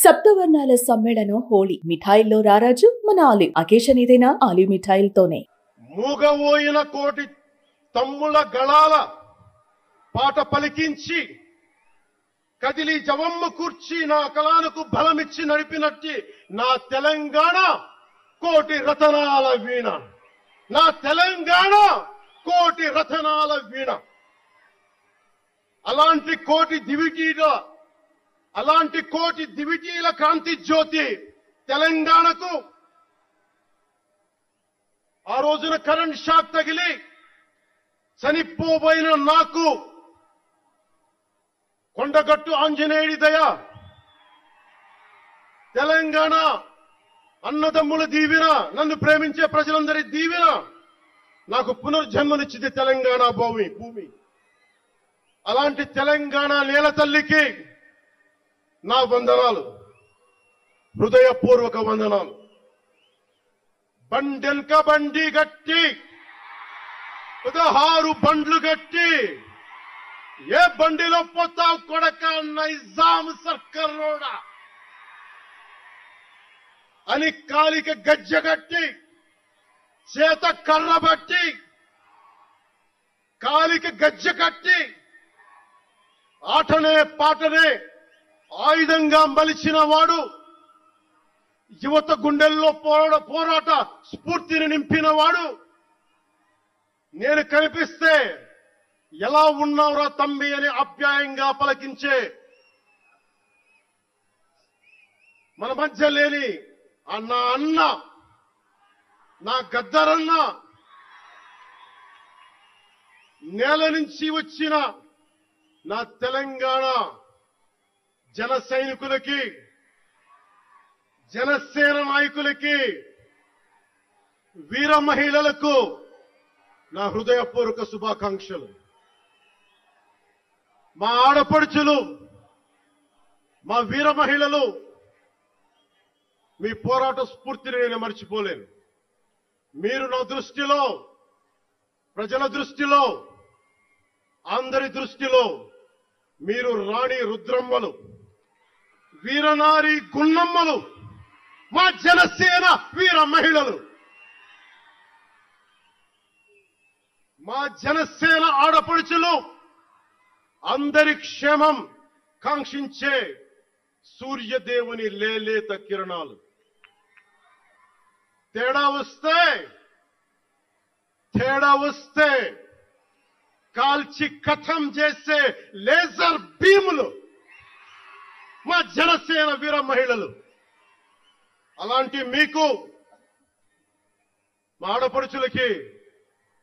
సప్తవర్ణాల సమ్మేళనం హోళీ. మిఠాయిల్లో రారాజు మన ఆలివ్. అకేషన్ ఏదైనా ఆలివ్ మిఠాయిలతోనే. మూగవోయిన కోటి తమ్ముల గళాల పాట పలికించి కదిలి జవమ్మ కూర్చి నా కళాలకు బలమిచ్చి నడిపినట్టి నా తెలంగాణ కోటి రతనాల వీణ. నా తెలంగాణ కోటి రతనాల వీణ. అలాంటి కోటి దివిటీల కాంతి జ్యోతి తెలంగాణకు ఆ రోజున కరెంట్ షాక్ తగిలి చనిపోబోయిన నాకు కొండగట్టు ఆంజనేయుడి దయ, తెలంగాణ అన్నదమ్ముల దీవెన, నన్ను ప్రేమించే ప్రజలందరి దీవెన నాకు పునర్జన్మనిచ్చింది తెలంగాణ భూమి. అలాంటి తెలంగాణ నేల తల్లికి నా వందనాలు, హృదయపూర్వక వందనాలు. బండెల్క బండి గట్టి 16 బండ్లు గట్టి ఏ బండిలో పోతావు కొడక నైజాం సర్కారోడా అని కాలిక గజ్జగట్టి చేత కర్రబట్టి కాలిక గజ్జ కట్టి ఆటనే పాటనే ఆయుధంగా మలిచిన వాడు, యువత గుండెల్లో పోరాట స్ఫూర్తిని నింపిన వాడు, నేను కనిపిస్తే ఎలా ఉన్నావురా తమ్మి అని ఆప్యాయంగా పలకించే మన మధ్య లేని నా అన్న, నా గద్దరన్న, నేల నుంచి వచ్చిన నా తెలంగాణ జన సైనికులకి, జనసేన నాయకులకి, వీర మహిళలకు నా హృదయపూర్వక శుభాకాంక్షలు. మా ఆడపడుచులు, మా వీర మహిళలు, మీ పోరాట స్ఫూర్తిని నేను మర్చిపోలేను. మీరు నా దృష్టిలో, ప్రజల దృష్టిలో, అందరి దృష్టిలో మీరు రాణి రుద్రమ్మలు, వీరనారి గున్నమ్మలు, మా జనసేన వీర మహిళలు. మా జనసేన ఆడపడుచులు అందరి క్షేమం కాంక్షించే సూర్యదేవుని లేలేత కిరణాలు. తేడా వస్తే కాల్చి కథం చేసే లేజర్ బీములు మా జనసేన వీర మహిళలు. అలాంటి మీకు, మా ఆడపడుచులకి,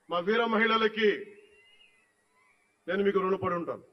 మా వీర మహిళలకి నేను మీకు రుణపడి ఉంటాను.